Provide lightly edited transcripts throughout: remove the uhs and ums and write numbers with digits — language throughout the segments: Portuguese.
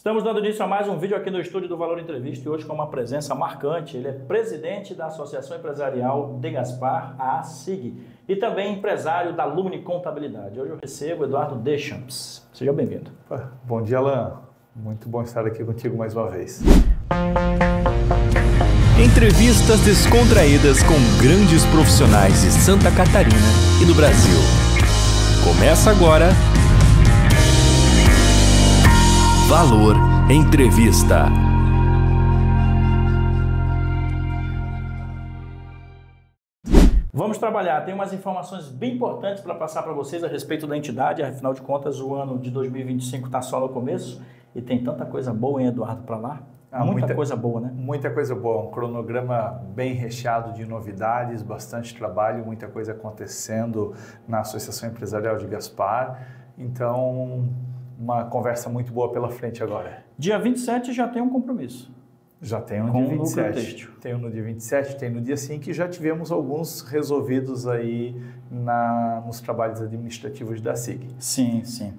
Estamos dando início a mais um vídeo aqui no estúdio do Valor Entrevista e hoje com uma presença marcante. Ele é presidente da Associação Empresarial de Gaspar, a ASIG, e também empresário da Lumine Contabilidade. Hoje eu recebo Eduardo Deschamps. Seja bem-vindo. Bom dia, Alan. Muito bom estar aqui contigo mais uma vez. Entrevistas descontraídas com grandes profissionais de Santa Catarina e do Brasil. Começa agora Valor Entrevista. Vamos trabalhar, tem umas informações bem importantes para passar para vocês a respeito da entidade, afinal de contas o ano de 2025 está só no começo e tem tanta coisa boa, hein, Eduardo, para lá? Muita coisa boa, né? Muita coisa boa, um cronograma bem recheado de novidades, bastante trabalho, muita coisa acontecendo na Associação Empresarial de Gaspar, então uma conversa muito boa pela frente agora. Dia 27 já tem um compromisso. Já tem no com dia 27. O têxtil. Tem no dia 27, tem no dia 5 e já tivemos alguns resolvidos aí nos trabalhos administrativos da SIG. Sim, sim.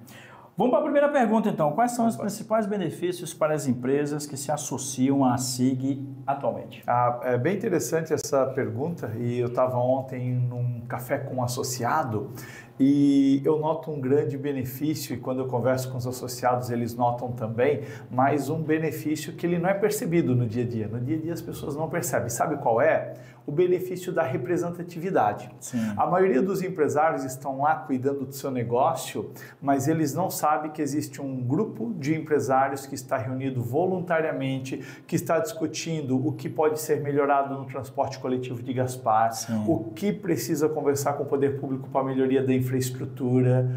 Vamos para a primeira pergunta então. Quais são os principais benefícios para as empresas que se associam à SIG atualmente? É bem interessante essa pergunta e eu estava ontem num café com um associado e eu noto um grande benefício, e quando eu converso com os associados eles notam também, mas um benefício que ele não é percebido no dia a dia. No dia a dia as pessoas não percebem. Sabe qual é? O benefício da representatividade. Sim. A maioria dos empresários estão lá cuidando do seu negócio, mas eles não sabem que existe um grupo de empresários que está reunido voluntariamente, que está discutindo o que pode ser melhorado no transporte coletivo de Gaspar, sim, o que precisa conversar com o poder público para a melhoria da infraestrutura,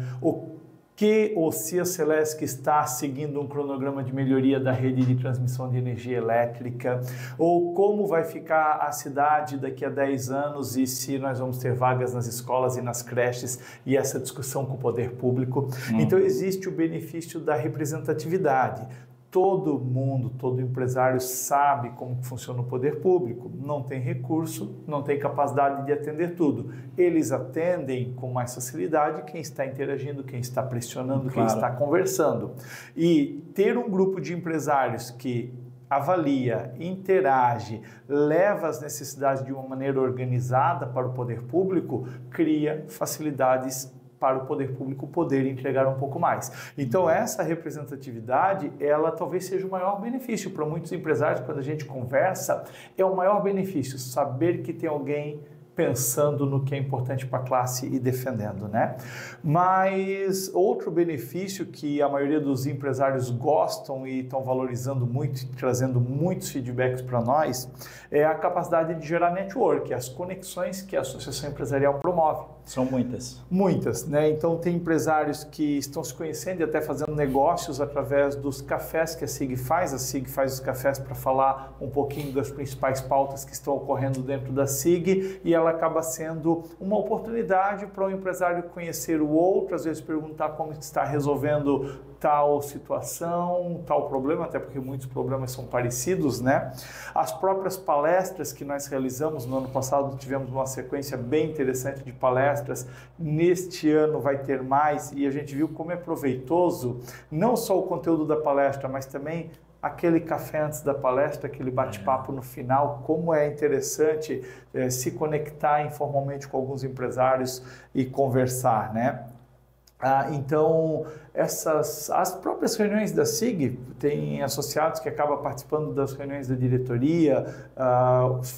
que o CIA Celesc está seguindo um cronograma de melhoria da rede de transmissão de energia elétrica, ou como vai ficar a cidade daqui a 10 anos e se nós vamos ter vagas nas escolas e nas creches e essa discussão com o poder público. Então existe o benefício da representatividade. Todo mundo, todo empresário sabe como funciona o poder público, não tem recurso, não tem capacidade de atender tudo. Eles atendem com mais facilidade quem está interagindo, quem está pressionando, quem está conversando. E ter um grupo de empresários que avalia, interage, leva as necessidades de uma maneira organizada para o poder público, cria facilidades para o poder público poder entregar um pouco mais. Então essa representatividade, ela talvez seja o maior benefício para muitos empresários. Quando a gente conversa, é o maior benefício, saber que tem alguém pensando no que é importante para a classe e defendendo, né? Mas outro benefício que a maioria dos empresários gostam e estão valorizando muito e trazendo muitos feedbacks para nós é a capacidade de gerar network, as conexões que a Associação Empresarial promove. São muitas. Muitas, né? Então tem empresários que estão se conhecendo e até fazendo negócios através dos cafés que a SIG faz. A SIG faz os cafés para falar um pouquinho das principais pautas que estão ocorrendo dentro da SIG e ela acaba sendo uma oportunidade para o empresário conhecer o outro, às vezes perguntar como está resolvendo tal situação, tal problema, até porque muitos problemas são parecidos, né? As próprias palestras que nós realizamos, no ano passado tivemos uma sequência bem interessante de palestras, neste ano vai ter mais e a gente viu como é proveitoso, não só o conteúdo da palestra, mas também aquele café antes da palestra, aquele bate-papo no final, como é interessante se conectar informalmente com alguns empresários e conversar, né? Então, as próprias reuniões da SIG, tem associados que acabam participando das reuniões da diretoria,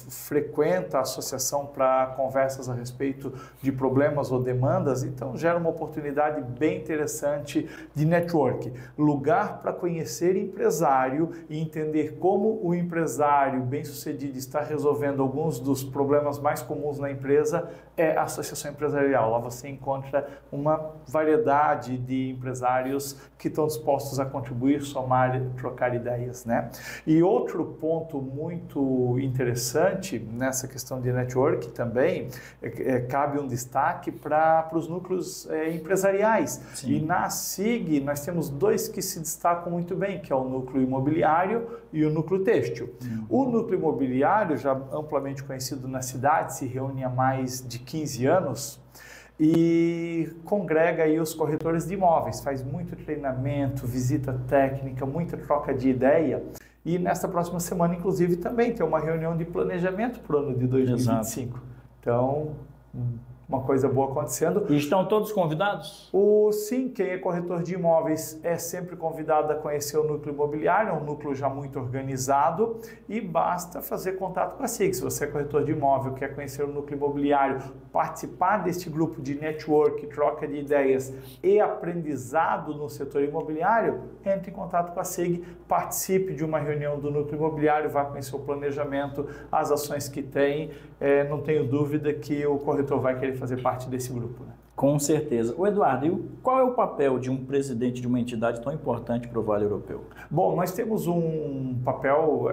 frequenta a associação para conversas a respeito de problemas ou demandas, então gera uma oportunidade bem interessante de network. Lugar para conhecer empresário e entender como o empresário bem-sucedido está resolvendo alguns dos problemas mais comuns na empresa é a associação empresarial. Lá você encontra uma variedade de empresários que estão dispostos a contribuir, somar, trocar ideias, né? E outro ponto muito interessante nessa questão de network também, cabe um destaque para os núcleos empresariais. Sim. E na SIG nós temos dois que se destacam muito bem, que é o núcleo imobiliário e o núcleo têxtil. O núcleo imobiliário, já amplamente conhecido na cidade, se reúne há mais de 15 anos, e congrega aí os corretores de imóveis, faz muito treinamento, visita técnica, muita troca de ideia. E nesta próxima semana, inclusive, também tem uma reunião de planejamento para o ano de 2025. Exato. Então, uma coisa boa acontecendo. E estão todos convidados? Sim, quem é corretor de imóveis é sempre convidado a conhecer o núcleo imobiliário, é um núcleo já muito organizado e basta fazer contato com a SIG. Se você é corretor de imóvel, quer conhecer o núcleo imobiliário, participar deste grupo de network, troca de ideias e aprendizado no setor imobiliário, entre em contato com a SIG, participe de uma reunião do núcleo imobiliário, vá conhecer o planejamento, as ações que tem. Não tenho dúvida que o corretor vai querer fazer parte desse grupo, né? Com certeza. O Eduardo, e qual é o papel de um presidente de uma entidade tão importante para o Vale Europeu? Bom, nós temos um papel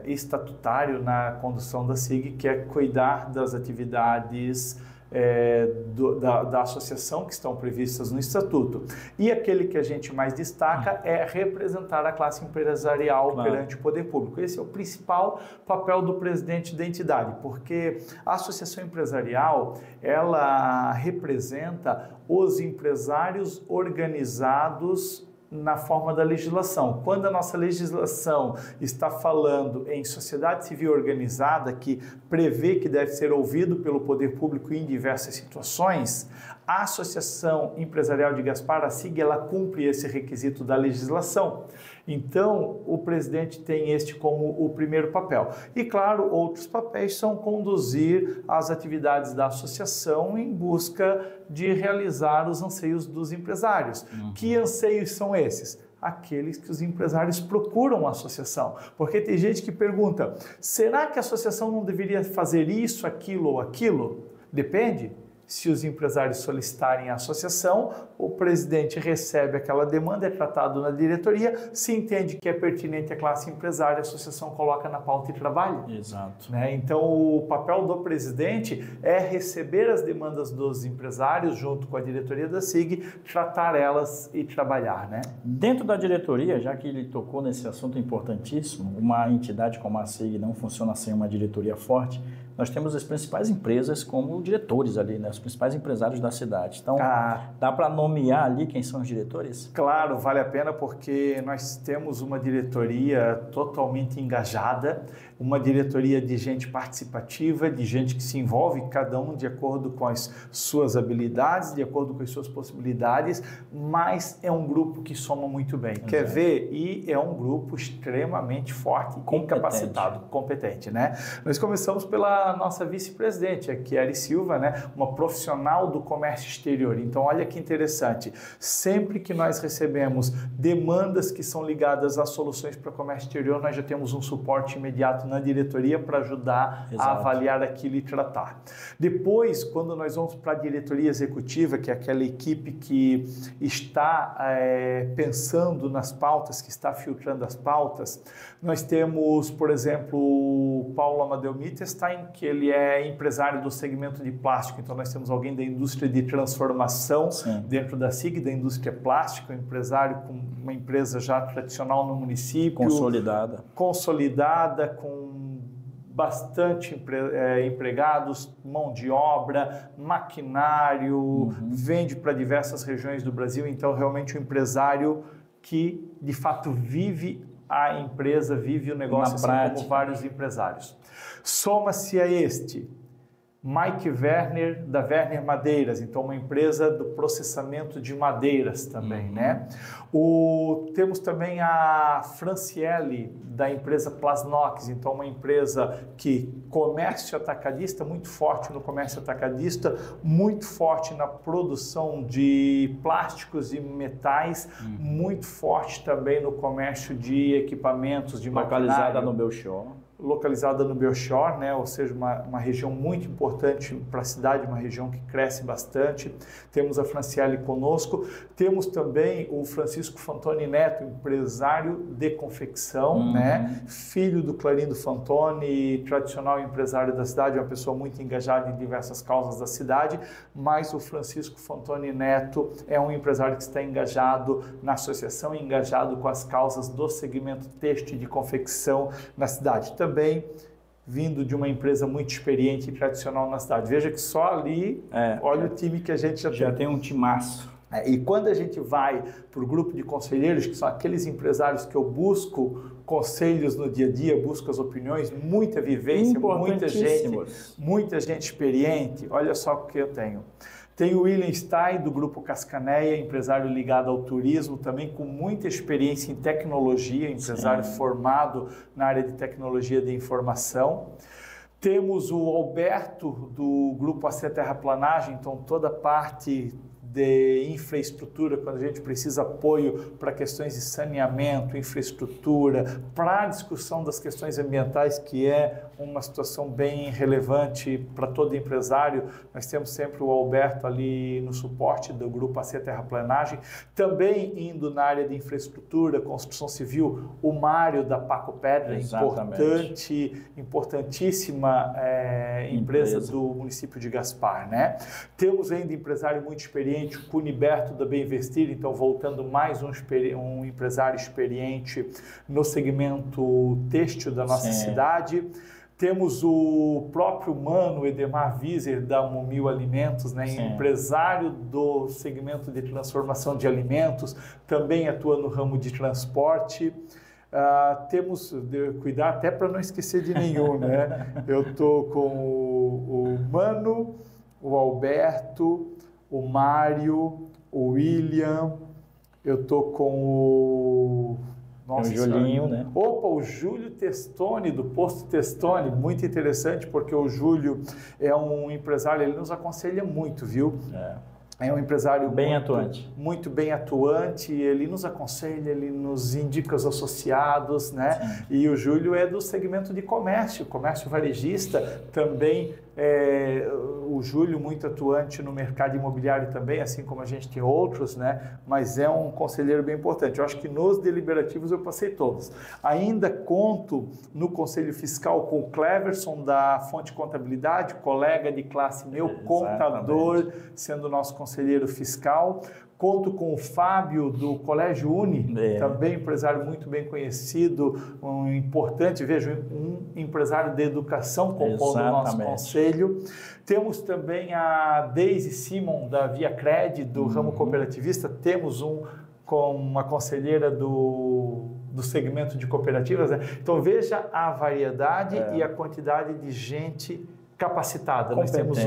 estatutário na condução da SIG, que é cuidar das atividades da associação que estão previstas no Estatuto. E aquele que a gente mais destaca é representar a classe empresarial perante o poder público. Esse é o principal papel do presidente da entidade, porque a associação empresarial, ela representa os empresários organizados na forma da legislação. Quando a nossa legislação está falando em sociedade civil organizada, que prevê que deve ser ouvido pelo poder público em diversas situações, a Associação Empresarial de Gaspar, a SIG, ela cumpre esse requisito da legislação. Então, o presidente tem este como o primeiro papel. E, claro, outros papéis são conduzir as atividades da associação em busca de realizar os anseios dos empresários. Que anseios são esses? Aqueles que os empresários procuram a associação. Porque tem gente que pergunta, será que a associação não deveria fazer isso, aquilo ou aquilo? Depende. Se os empresários solicitarem a associação, o presidente recebe aquela demanda, é tratado na diretoria, se entende que é pertinente à classe empresária, a associação coloca na pauta e trabalha. Exato. Então, o papel do presidente é receber as demandas dos empresários junto com a diretoria da SIG, tratar elas e trabalhar, né? Dentro da diretoria, já que ele tocou nesse assunto importantíssimo, uma entidade como a SIG não funciona sem uma diretoria forte. Nós temos as principais empresas como diretores ali, né? Os principais empresários da cidade. Então, dá para nomear ali quem são os diretores? Claro, vale a pena porque nós temos uma diretoria totalmente engajada, uma diretoria de gente participativa, de gente que se envolve, cada um de acordo com as suas habilidades, de acordo com as suas possibilidades, mas é um grupo que soma muito bem. Exato. Quer ver? E é um grupo extremamente forte e capacitado, competente, né? Nós começamos pela nossa vice-presidente, a Chiari Silva, né? Uma profissional do comércio exterior. Então, olha que interessante. Sempre que nós recebemos demandas que são ligadas a soluções para o comércio exterior, nós já temos um suporte imediato na diretoria para ajudar a avaliar aquilo e tratar. Depois, quando nós vamos para a diretoria executiva, que é aquela equipe que está pensando nas pautas, que está filtrando as pautas, nós temos, por exemplo, o Paulo Amadeu Mittelstein, que ele é empresário do segmento de plástico. Então, nós temos alguém da indústria de transformação dentro da SIG, da indústria plástica, um empresário com uma empresa já tradicional no município. Consolidada, com bastante empregados, mão de obra, maquinário, vende para diversas regiões do Brasil. Então, realmente um empresário que, de fato, vive a empresa, vive o negócio assim como vários empresários. Soma-se a este Mike Werner, da Werner Madeiras, então uma empresa do processamento de madeiras também, né? Temos também a Franciele, da empresa Plasnox, então uma empresa que comércio atacadista, muito forte no comércio atacadista, muito forte na produção de plásticos e metais, muito forte também no comércio de equipamentos, de maquinário. Localizada no Belchor, né? Ou seja, uma região muito importante para a cidade, uma região que cresce bastante. Temos a Franciele conosco, temos também o Francisco Fantoni Neto, empresário de confecção, né? Filho do Clarindo Fantoni, tradicional empresário da cidade, uma pessoa muito engajada em diversas causas da cidade, mas o Francisco Fantoni Neto é um empresário que está engajado na associação, engajado com as causas do segmento têxtil de confecção na cidade. Também vindo de uma empresa muito experiente e tradicional na cidade. Veja que só ali, olha o time que a gente já tem um timaço. E quando a gente vai para o grupo de conselheiros, que são aqueles empresários que eu busco conselhos no dia a dia, busco as opiniões, muita vivência, muita gente experiente, olha só o que eu tenho. Tem o William Stein, do Grupo Cascaneia, empresário ligado ao turismo, também com muita experiência em tecnologia, empresário formado na área de tecnologia de informação. Temos o Alberto, do Grupo AC Terraplanagem, então toda a parte de infraestrutura, quando a gente precisa apoio para questões de saneamento, infraestrutura, para a discussão das questões ambientais, que é uma situação bem relevante para todo empresário. Nós temos sempre o Alberto ali no suporte do Grupo AC Terraplanagem. Também indo na área de infraestrutura, construção civil, o Mário da Paco Pedra, importantíssima empresa do município de Gaspar, né? Temos ainda empresário muito experiente, o Cuniberto da Bem Investir, então voltando mais um empresário experiente no segmento têxtil da nossa cidade. Temos o próprio Mano Edemar Wieser da Momil Alimentos, né? Empresário do segmento de transformação de alimentos, também atua no ramo de transporte. Temos de cuidar até para não esquecer de nenhum, né? Eu estou com o Mano, o Alberto, o Mário, o William, eu estou com o... Nossa, o Julinho, né? Opa, o Júlio Testoni, do Posto Testoni, muito interessante, porque o Júlio é um empresário, ele nos aconselha muito, viu? É um empresário muito bem atuante, ele nos aconselha, ele nos indica os associados, né? Sim. E o Júlio é do segmento de comércio varejista, também o Júlio muito atuante no mercado imobiliário também, assim como a gente tem outros, né? Mas é um conselheiro bem importante. Eu acho que nos deliberativos eu passei todos. Ainda conto no Conselho Fiscal com o Cleverson da Fonte Contabilidade, colega de classe meu, contador, sendo nosso conselheiro fiscal. Conto com o Fábio do Colégio Uni, também empresário muito bem conhecido, um importante, vejo, um empresário de educação compondo o nosso conselho. Temos também a Deise Simon da Via Cred, do ramo cooperativista. Temos com uma conselheira do segmento de cooperativas, né? Então veja a variedade e a quantidade de gente capacitada. Nós temos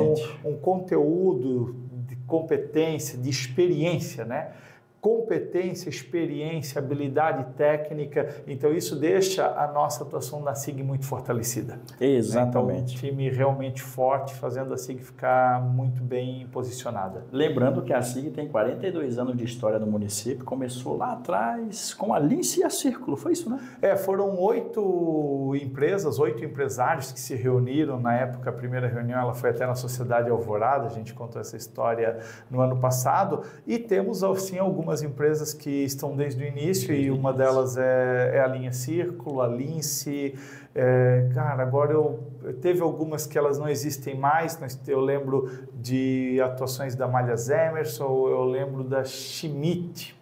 um conteúdo de competência, de experiência, né? Competência, experiência, habilidade técnica, então isso deixa a nossa atuação na SIG muito fortalecida. Exatamente. Então, um time realmente forte, fazendo a SIG ficar muito bem posicionada. Lembrando que a SIG tem 42 anos de história no município, começou lá atrás com a Lince e a Círculo, foi isso, né? Foram 8 empresários que se reuniram na época. A primeira reunião ela foi até na Sociedade Alvorada, a gente contou essa história no ano passado, e temos assim algumas empresas que estão desde o início, e uma delas é a linha Círculo, a Lince. Agora teve algumas que elas não existem mais. Eu lembro de atuações da Malhas Emerson, eu lembro da Schmidt.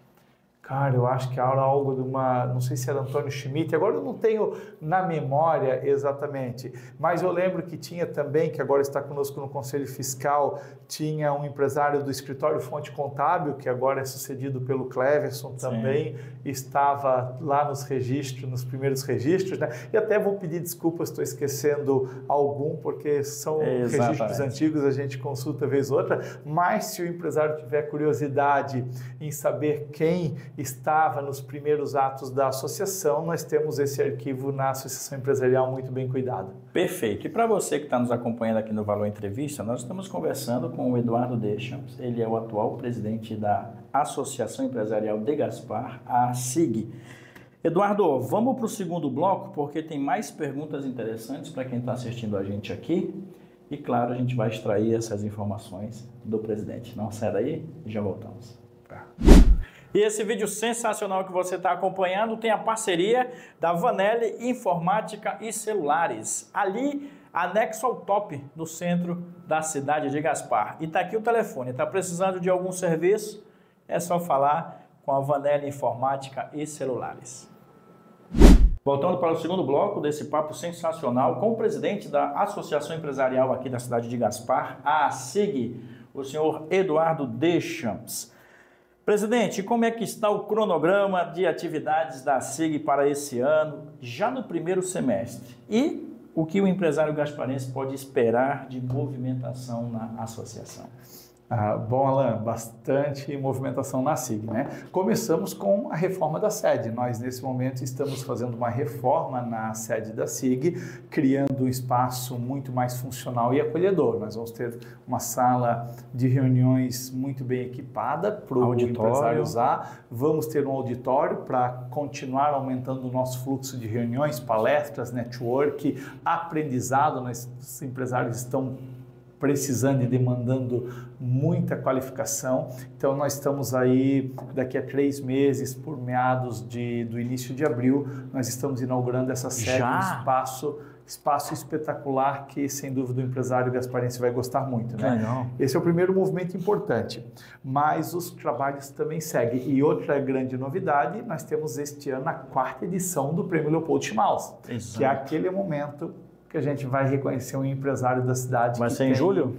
Cara, eu acho que era algo de não sei se era Antônio Schmidt, agora eu não tenho na memória exatamente, mas eu lembro que tinha também, que agora está conosco no Conselho Fiscal, tinha um empresário do escritório Fonte Contábil, que agora é sucedido pelo Cleverson, também estava lá nos registros, nos primeiros registros, né? E até vou pedir desculpas, estou esquecendo algum, porque são registros antigos, a gente consulta vez ou outra, mas se o empresário tiver curiosidade em saber quem estava nos primeiros atos da associação, nós temos esse arquivo na Associação Empresarial muito bem cuidado. Perfeito. E para você que está nos acompanhando aqui no Valor Entrevista, nós estamos conversando com o Eduardo Deschamps. Ele é o atual presidente da Associação Empresarial de Gaspar, a SIG. Eduardo, vamos para o segundo bloco, porque tem mais perguntas interessantes para quem está assistindo a gente aqui. E claro, a gente vai extrair essas informações do presidente. Não sai daí e já voltamos. E esse vídeo sensacional que você está acompanhando tem a parceria da Vanelli Informática e Celulares, ali anexo ao top do centro da cidade de Gaspar. E está aqui o telefone, está precisando de algum serviço? É só falar com a Vanelli Informática e Celulares. Voltando para o segundo bloco desse papo sensacional com o presidente da Associação Empresarial aqui da cidade de Gaspar, a ASIG, o senhor Eduardo Deschamps. Presidente, como é que está o cronograma de atividades da ASIG para esse ano, já no primeiro semestre? E o que o empresário gasparense pode esperar de movimentação na associação? Bom, Alan, bastante movimentação na SIG, né? Começamos com a reforma da sede. Nós, nesse momento, estamos fazendo uma reforma na sede da SIG, criando um espaço muito mais funcional e acolhedor. Nós vamos ter uma sala de reuniões muito bem equipada para o empresário usar. Vamos ter um auditório para continuar aumentando o nosso fluxo de reuniões, palestras, network, aprendizado. Os empresários estão precisando e demandando muita qualificação. Então, nós estamos aí, daqui a 3 meses, por meados do início de abril, nós estamos inaugurando essa sede, um espaço espetacular que, sem dúvida, o empresário gasparense vai gostar muito, né? Legal. Esse é o primeiro movimento importante, mas os trabalhos também seguem. E outra grande novidade, nós temos este ano a 4ª edição do Prêmio Leopoldo Schmaus, que é aquele momento que a gente vai reconhecer um empresário da cidade. Vai ser em julho?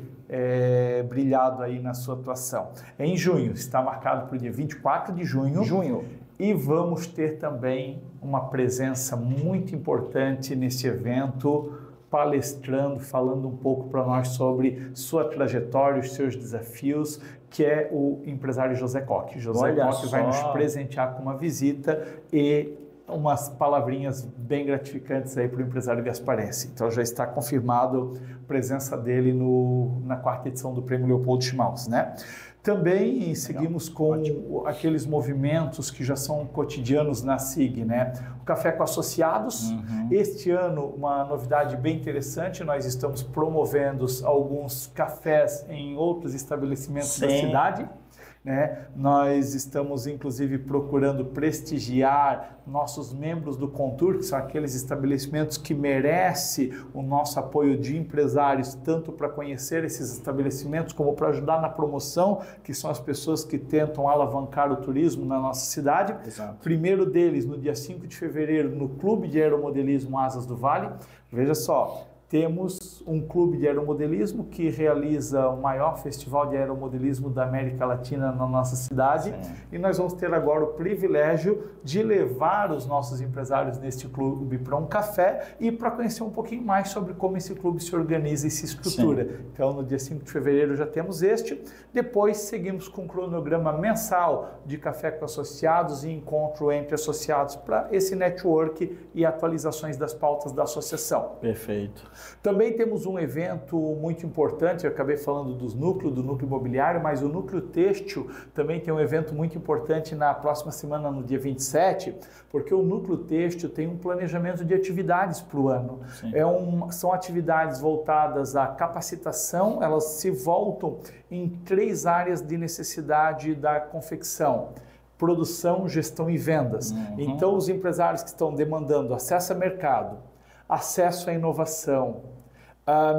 Brilhado aí na sua atuação. É em junho, está marcado para o dia 24 de junho. E vamos ter também uma presença muito importante nesse evento, palestrando, falando um pouco para nós sobre sua trajetória, os seus desafios, que é o empresário José Koch. José Koch vai nos presentear com uma visita e umas palavrinhas bem gratificantes aí para o empresário gasparense. Então já está confirmado a presença dele na 4ª edição do Prêmio Leopoldo Schmaus, né? Também seguimos com aqueles movimentos que já são cotidianos na SIG, né? O Café com Associados. Este ano, uma novidade bem interessante, nós estamos promovendo alguns cafés em outros estabelecimentos da cidade. Né? Nós estamos, inclusive, procurando prestigiar nossos membros do Contour, que são aqueles estabelecimentos que merecem o nosso apoio de empresários, tanto para conhecer esses estabelecimentos, como para ajudar na promoção, que são as pessoas que tentam alavancar o turismo na nossa cidade. Exato. Primeiro deles, no dia 5 de fevereiro, no Clube de Aeromodelismo Asas do Vale. Veja só, temos um clube de aeromodelismo que realiza o maior festival de aeromodelismo da América Latina na nossa cidade. E nós vamos ter agora o privilégio de levar os nossos empresários neste clube para um café e para conhecer um pouquinho mais sobre como esse clube se organiza e se estrutura. Então, no dia 5 de fevereiro já temos este. Depois, seguimos com um cronograma mensal de café com associados e encontro entre associados para esse network e atualizações das pautas da associação. Perfeito. Também temos um evento muito importante, eu acabei falando do núcleo imobiliário, mas o núcleo têxtil também tem um evento muito importante na próxima semana, no dia 27, porque o núcleo têxtil tem um planejamento de atividades para o ano. São atividades voltadas à capacitação, elas se voltam em 3 áreas de necessidade da confecção: produção, gestão e vendas. Então, os empresários que estão demandando acesso a mercado, acesso à inovação,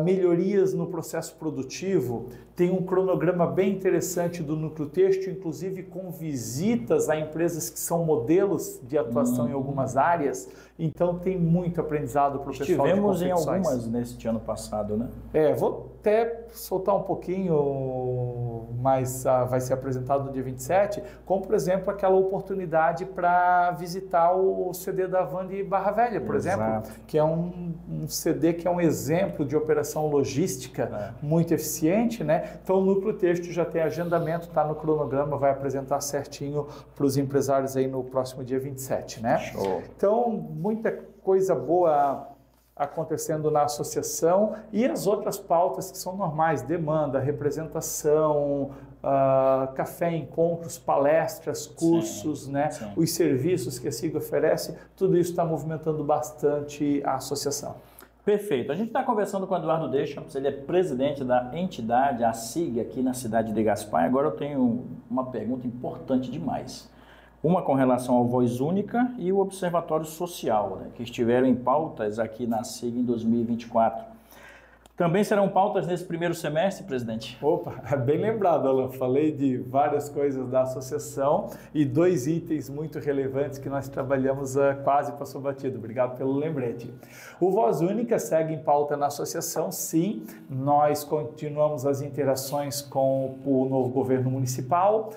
melhorias no processo produtivo, tem um cronograma bem interessante do núcleo têxtil, inclusive com visitas a empresas que são modelos de atuação em algumas áreas. Então tem muito aprendizado para o pessoal. Estivemos em algumas neste ano passado, né? Vou até soltar um pouquinho, mas vai ser apresentado no dia 27, como, por exemplo, aquela oportunidade para visitar o CD da Van de Barra Velha, por exemplo, que é um CD que é um exemplo de operação logística muito eficiente, né? Então o núcleo têxtil já tem agendamento, está no cronograma, vai apresentar certinho para os empresários aí no próximo dia 27, né? Show. Então, muita coisa boa acontecendo na associação e as outras pautas que são normais: demanda, representação, café, encontros, palestras, cursos, né? Os serviços que a SIG oferece, tudo isso está movimentando bastante a associação. Perfeito. A gente está conversando com o Eduardo Deschamps, ele é presidente da entidade, a SIG, aqui na cidade de Gaspar. Agora eu tenho uma pergunta importante demais. Uma com relação ao Voz Única e o Observatório Social, né, que estiveram em pautas aqui na SIG em 2024. Também serão pautas nesse primeiro semestre, presidente? Opa, bem lembrado, Alan. Falei de várias coisas da associação e 2 itens muito relevantes que nós trabalhamos quase passou batido. Obrigado pelo lembrete. O Voz Única segue em pauta na associação, sim. Nós continuamos as interações com o novo governo municipal,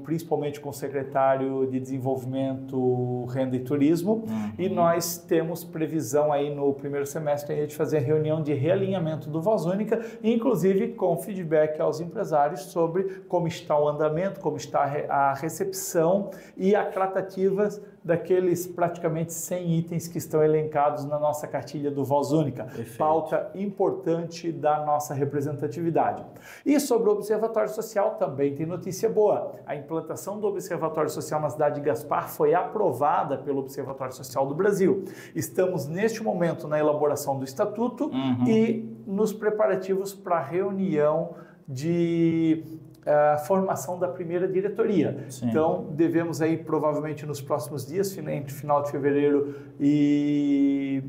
principalmente com o secretário de Desenvolvimento, Renda e Turismo, e nós temos previsão aí no primeiro semestre de fazer reunião de realinhamento do Voz Única, inclusive com feedback aos empresários sobre como está o andamento, como está a recepção e a tratativas daqueles praticamente 100 itens que estão elencados na nossa cartilha do Voz Única. Perfeito. Pauta importante da nossa representatividade. E sobre o Observatório Social também tem notícia boa. A implantação do Observatório Social na cidade de Gaspar foi aprovada pelo Observatório Social do Brasil. Estamos neste momento na elaboração do estatuto e nos preparativos para a reunião de formação da primeira diretoria. Sim. Então, devemos aí provavelmente nos próximos dias, entre final de fevereiro e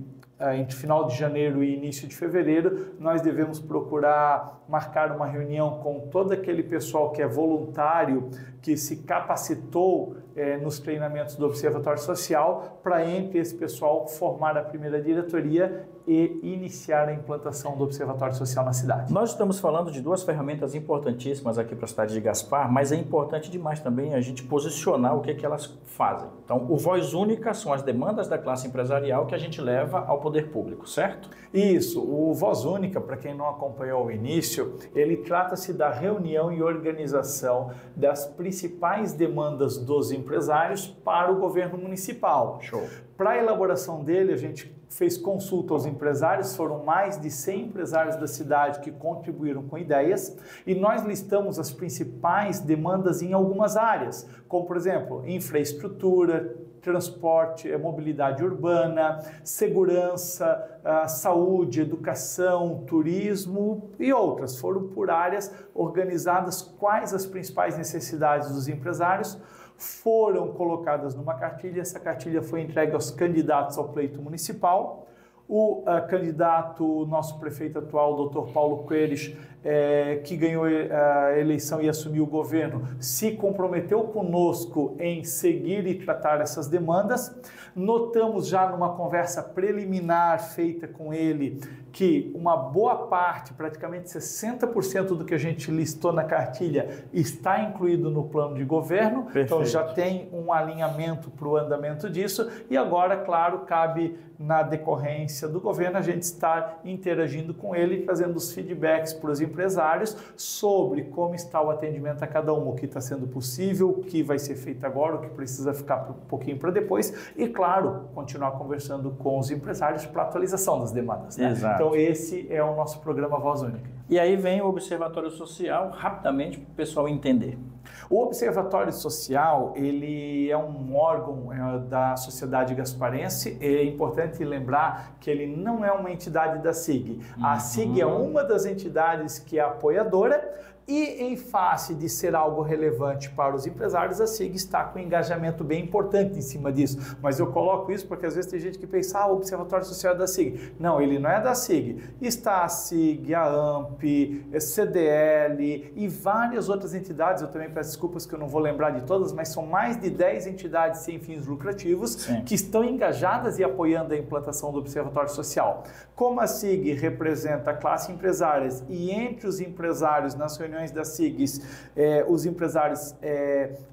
entre final de janeiro e início de fevereiro, nós devemos procurar marcar uma reunião com todo aquele pessoal que é voluntário, que se capacitou nos treinamentos do Observatório Social, para entre esse pessoal formar a primeira diretoria e iniciar a implantação do Observatório Social na cidade. Nós estamos falando de 2 ferramentas importantíssimas aqui para a cidade de Gaspar, mas é importante demais também a gente posicionar o que elas fazem. Então, o Voz Única são as demandas da classe empresarial que a gente leva ao poder público, certo? Isso. O Voz Única, para quem não acompanhou o início, ele trata-se da reunião e organização das principais demandas dos empresários para o governo municipal. Show. Para a elaboração dele, a gente fez consulta aos empresários, foram mais de 100 empresários da cidade que contribuíram com ideias e nós listamos as principais demandas em algumas áreas, como por exemplo, infraestrutura, transporte, mobilidade urbana, segurança, saúde, educação, turismo e outras. Foram por áreas organizadas quais as principais necessidades dos empresários, foram colocadas numa cartilha. Essa cartilha foi entregue aos candidatos ao pleito municipal. O candidato, nosso prefeito atual, Dr. Paulo Queires, que ganhou a eleição e assumiu o governo, se comprometeu conosco em seguir e tratar essas demandas. Notamos já numa conversa preliminar feita com ele que uma boa parte, praticamente 60% do que a gente listou na cartilha está incluído no plano de governo. Perfeito. Então já tem um alinhamento para o andamento disso e agora, claro, cabe na decorrência do governo a gente estar interagindo com ele, fazendo os feedbacks para os empresários sobre como está o atendimento a cada um, o que está sendo possível, o que vai ser feito agora, o que precisa ficar um pouquinho para depois e, claro, continuar conversando com os empresários para atualização das demandas. Né? Exato. Então, esse é o nosso programa Voz Única. E aí vem o Observatório Social, rapidamente, para o pessoal entender. O Observatório Social, ele é um órgão da sociedade gasparense. É importante lembrar que ele não é uma entidade da SIG. A SIG é uma das entidades que é apoiadora e, em face de ser algo relevante para os empresários, a SIG está com um engajamento bem importante em cima disso. Mas eu coloco isso porque às vezes tem gente que pensa, o Observatório Social é da SIG. Não, ele não é da SIG. Está a SIG, a AMP, a CDL e várias outras entidades. Eu também peço desculpas que eu não vou lembrar de todas, mas são mais de 10 entidades sem fins lucrativos. Sim. Que estão engajadas e apoiando a implantação do Observatório Social. Como a SIG representa a classe empresárias e entre os empresários nas reuniões da SIGs, os empresários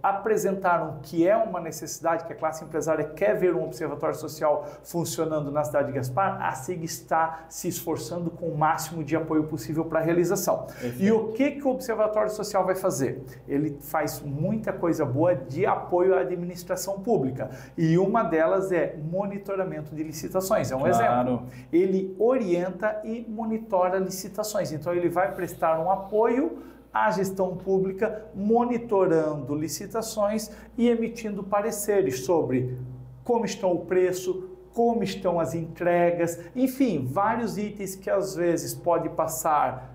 apresentaram que é uma necessidade, que a classe empresária quer ver um observatório social funcionando na cidade de Gaspar, a SIG está se esforçando com o máximo de apoio possível para a realização. Perfeito. E o que o observatório social vai fazer? Ele faz muita coisa boa de apoio à administração pública e uma delas é monitoramento de licitações. É um exemplo. Ele orienta e monitora licitações. Então ele vai prestar um apoio à gestão pública, monitorando licitações e emitindo pareceres sobre como estão o preço, como estão as entregas, enfim, vários itens que às vezes pode passar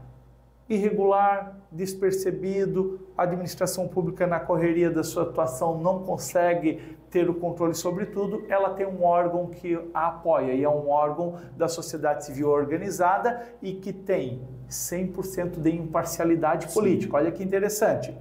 irregular, despercebido, a administração pública na correria da sua atuação não consegue ter o controle sobre tudo, ela tem um órgão que a apoia, e é um órgão da sociedade civil organizada e que tem 100% de imparcialidade política. Olha que interessante.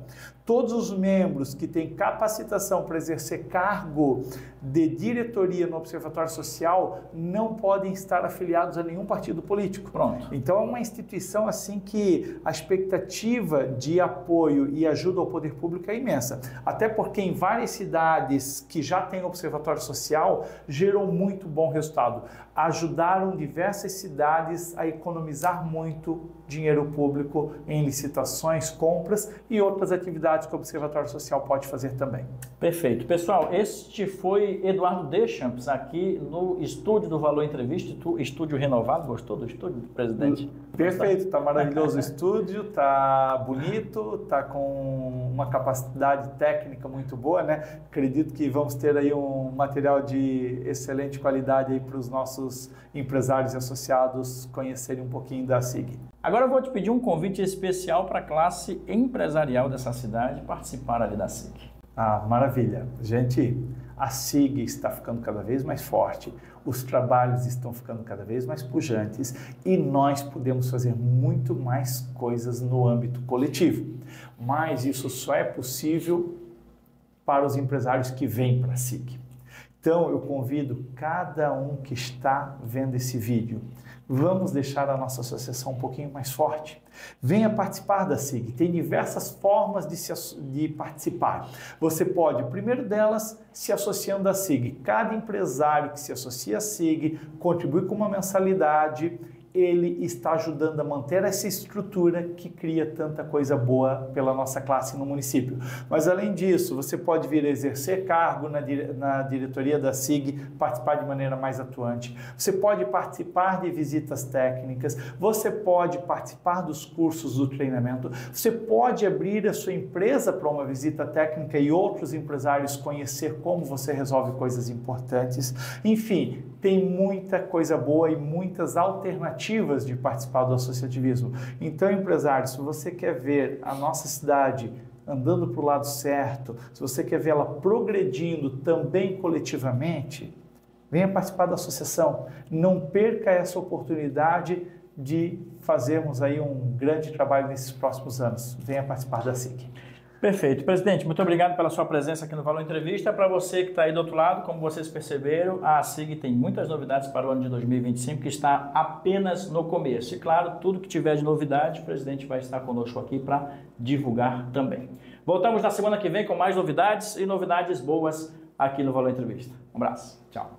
Todos os membros que têm capacitação para exercer cargo de diretoria no Observatório Social não podem estar afiliados a nenhum partido político. Pronto. Então é uma instituição assim que a expectativa de apoio e ajuda ao poder público é imensa. Até porque em várias cidades que já têm Observatório Social gerou muito bom resultado. Ajudaram diversas cidades a economizar muito dinheiro público em licitações, compras e outras atividades que o Observatório Social pode fazer também. Perfeito. Pessoal, este foi Eduardo Deschamps aqui no estúdio do Valor Entrevista, estúdio renovado. Gostou do estúdio, presidente? Perfeito, está maravilhoso o estúdio, está bonito, está com uma capacidade técnica muito boa, né? Acredito que vamos ter aí um material de excelente qualidade aí para os nossos empresários e associados conhecerem um pouquinho da SIG. Agora eu vou te pedir um convite especial para a classe empresarial dessa cidade participar ali da SIG. Ah, maravilha. Gente, a SIG está ficando cada vez mais forte, os trabalhos estão ficando cada vez mais pujantes e nós podemos fazer muito mais coisas no âmbito coletivo. Mas isso só é possível para os empresários que vêm para a SIG. Então eu convido cada um que está vendo esse vídeo, vamos deixar a nossa associação um pouquinho mais forte. Venha participar da SIG. Tem diversas formas de participar. Você pode, primeiro delas, se associando à SIG. Cada empresário que se associa à SIG contribui com uma mensalidade. Ele está ajudando a manter essa estrutura que cria tanta coisa boa pela nossa classe no município. Mas além disso, você pode vir a exercer cargo na diretoria da SIG, participar de maneira mais atuante. Você pode participar de visitas técnicas, você pode participar dos cursos do treinamento, você pode abrir a sua empresa para uma visita técnica e outros empresários conhecer como você resolve coisas importantes. Enfim, tem muita coisa boa e muitas alternativas de participar do associativismo. Então, empresário, se você quer ver a nossa cidade andando para o lado certo, se você quer ver ela progredindo também coletivamente, venha participar da associação. Não perca essa oportunidade de fazermos aí um grande trabalho nesses próximos anos. Venha participar da SIG. Perfeito. Presidente, muito obrigado pela sua presença aqui no Valor Entrevista. Para você que está aí do outro lado, como vocês perceberam, a SIG tem muitas novidades para o ano de 2025, que está apenas no começo. E claro, tudo que tiver de novidade, o presidente vai estar conosco aqui para divulgar também. Voltamos na semana que vem com mais novidades e novidades boas aqui no Valor Entrevista. Um abraço. Tchau.